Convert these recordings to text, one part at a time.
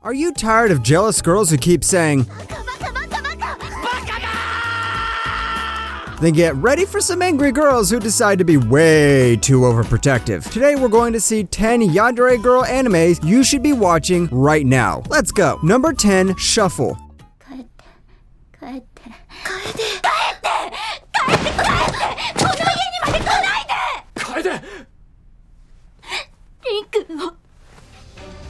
Are you tired of jealous girls who keep saying, then get ready for some angry girls who decide to be way too overprotective. Today we're going to see 10 yandere girl animes you should be watching right now. Let's go. Number 10, Shuffle.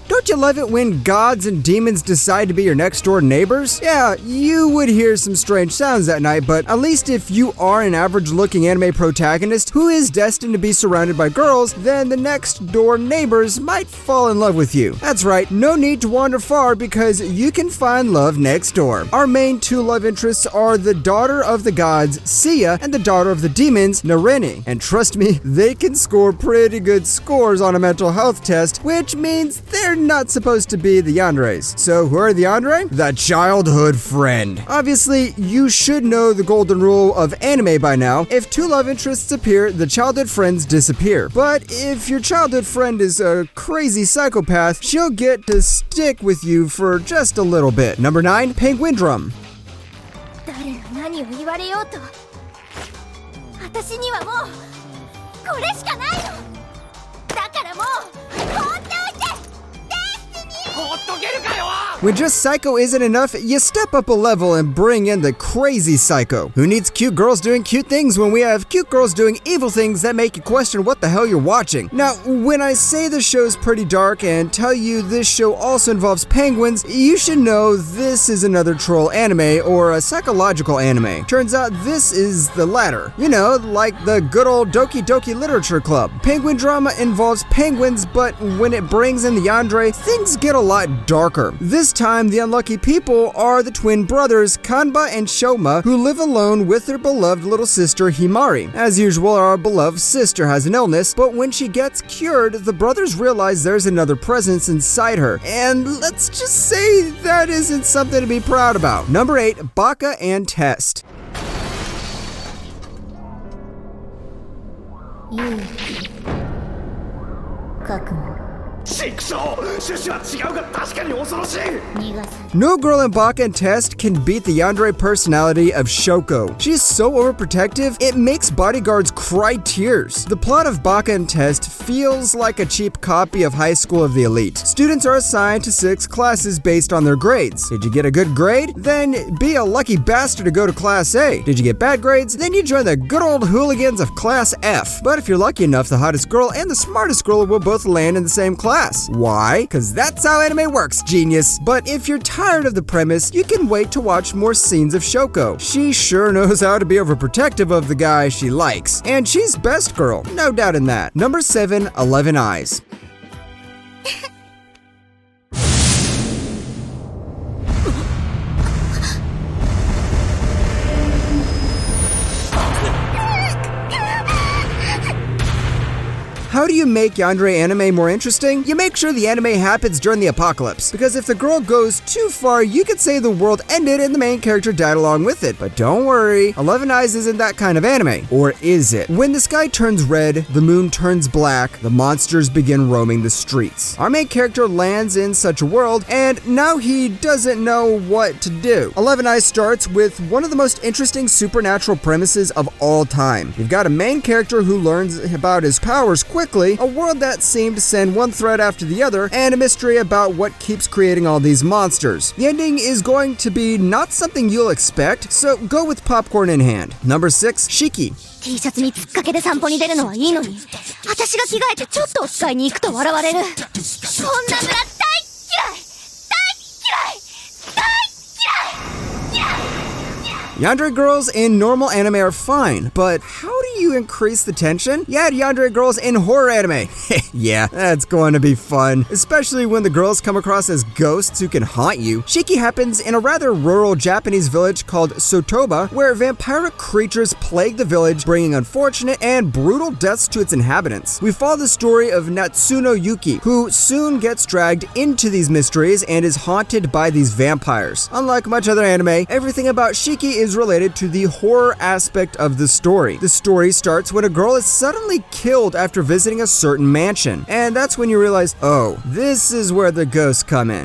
Don't you love it when gods and demons decide to be your next door neighbors? Yeah, you would hear some strange sounds that night, but at least if you are an average looking anime protagonist who is destined to be surrounded by girls, then the next door neighbors might fall in love with you. That's right, no need to wander far because you can find love next door. Our main two love interests are the daughter of the gods, Sia, and the daughter of the demons, Nareni. And trust me, they can score pretty good scores on a mental health test, which means they're not supposed to be the yanderes. So who are the yandere? The childhood friend. Obviously, you should know the golden rule of anime by now. If two love interests appear, the childhood friends disappear. But if your childhood friend is a crazy psychopath, she'll get to stick with you for just a little bit. Number 9, Penguin Drum. When just psycho isn't enough, you step up a level and bring in the crazy psycho. Who needs cute girls doing cute things when we have cute girls doing evil things that make you question what the hell you're watching? Now, when I say the show's pretty dark and tell you this show also involves penguins, you should know this is another troll anime or a psychological anime. Turns out this is the latter. You know, like the good old Doki Doki Literature Club. Penguin drama involves penguins, but when it brings in the yandere, things get a lot darker. This time, the unlucky people are the twin brothers Kanba and Shoma, who live alone with their beloved little sister Himari. As usual, our beloved sister has an illness, but when she gets cured, the brothers realize there's another presence inside her. And let's just say that isn't something to be proud about. Number 8, Baka and Test. No girl in Baka and Test can beat the yandere personality of Shoko. She's so overprotective, it makes bodyguards cry tears. The plot of Baka and Test feels like a cheap copy of High School of the Elite. Students are assigned to 6 classes based on their grades. Did you get a good grade? Then be a lucky bastard to go to Class A. Did you get bad grades? Then you join the good old hooligans of Class F. But if you're lucky enough, the hottest girl and the smartest girl will both land in the same class. Why? Because that's how anime works, genius. But if you're tired of the premise, you can wait to watch more scenes of Shoko. She sure knows how to be overprotective of the guy she likes. And she's best girl, no doubt in that. Number 7, 11 Eyes. How do you make yandere anime more interesting? You make sure the anime happens during the apocalypse, because if the girl goes too far, you could say the world ended and the main character died along with it. But don't worry, 11 Eyes isn't that kind of anime. Or is it? When the sky turns red, the moon turns black, the monsters begin roaming the streets. Our main character lands in such a world, and now he doesn't know what to do. 11 Eyes starts with one of the most interesting supernatural premises of all time. You've got a main character who learns about his powers quickly, a world that seemed to send one threat after the other, and a mystery about what keeps creating all these monsters. The ending is going to be not something you'll expect, so go with popcorn in hand. Number 6, Shiki. T シャツに突っかけて散歩に出るのはいいのに、私が着替えてちょっとお使いに行くと笑われる。そんな村大嫌い！Yandere girls in normal anime are fine, but how do you increase the tension? You add yandere girls in horror anime. Yeah, that's going to be fun, especially when the girls come across as ghosts who can haunt you. Shiki happens in a rather rural Japanese village called Sotoba, where vampiric creatures plague the village, bringing unfortunate and brutal deaths to its inhabitants. We follow the story of Natsuno Yuki, who soon gets dragged into these mysteries and is haunted by these vampires. Unlike much other anime, everything about Shiki is related to the horror aspect of the story. The story starts when a girl is suddenly killed after visiting a certain mansion, and that's when you realize, oh, this is where the ghosts come in.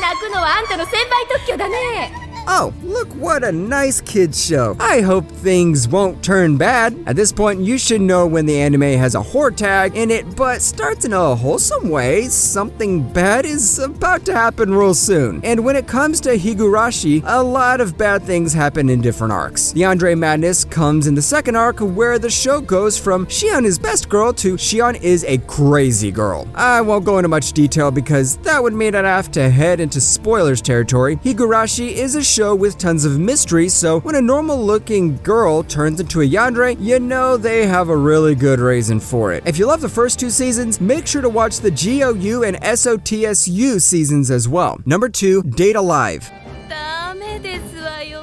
泣くのはあんたの先輩特許だね。 Oh, look what a nice kids show. I hope things won't turn bad. At this point, you should know when the anime has a horror tag in it, but starts in a wholesome way. Something bad is about to happen real soon. And when it comes to Higurashi, a lot of bad things happen in different arcs. The Yandere madness comes in the second arc, where the show goes from Shion is best girl to Shion is a crazy girl. I won't go into much detail because that would mean I'd have to head into spoilers territory. Higurashi is a show with tons of mystery, so when a normal-looking girl turns into a yandere, you know they have a really good reason for it. If you love the first 2 seasons, make sure to watch the GOU and SOTSU seasons as well. Number 2, Date Alive. ダメですわよ。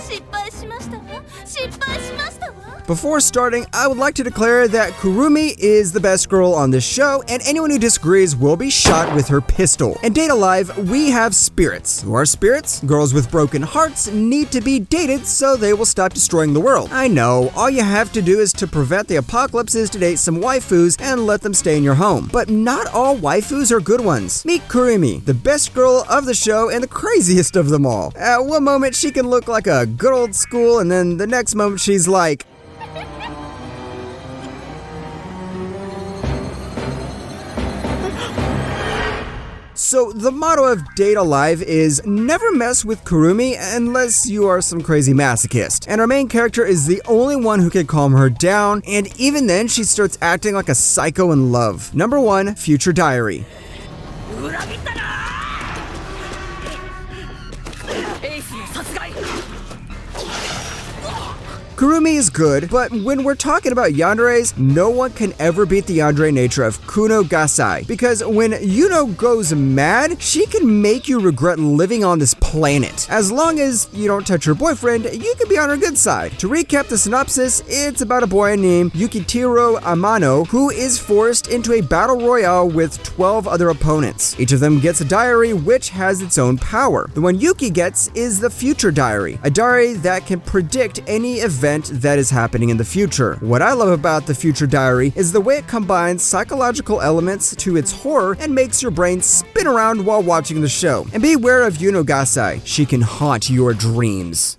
失敗しましたわ。失敗しましたわ。 Before starting, I would like to declare that Kurumi is the best girl on this show, and anyone who disagrees will be shot with her pistol. In Date Alive, we have spirits. Who are spirits? Girls with broken hearts need to be dated so they will stop destroying the world. I know, all you have to do is to prevent the apocalypse is to date some waifus and let them stay in your home. But not all waifus are good ones. Meet Kurumi, the best girl of the show and the craziest of them all. At one moment, she can look like a good old school, and then the next moment, she's like, so the motto of Date Alive is never mess with Kurumi unless you are some crazy masochist. And our main character is the only one who can calm her down, and even then she starts acting like a psycho in love. Number 1, Future Diary. 裏切ったなエースの殺害 Kurumi is good, but when we're talking about yanderes, no one can ever beat the yandere nature of Kuno Gasai. Because when Yuno goes mad, she can make you regret living on this planet. As long as you don't touch her boyfriend, you can be on her good side. To recap the synopsis, it's about a boy named Yukitiro Amano who is forced into a battle royale with 12 other opponents. Each of them gets a diary which has its own power. The one Yuki gets is the Future Diary, a diary that can predict any event that is happening in the future. What I love about the Future Diary is the way it combines psychological elements to its horror and makes your brain spin around while watching the show. And beware of Yuno Gasai, she can haunt your dreams.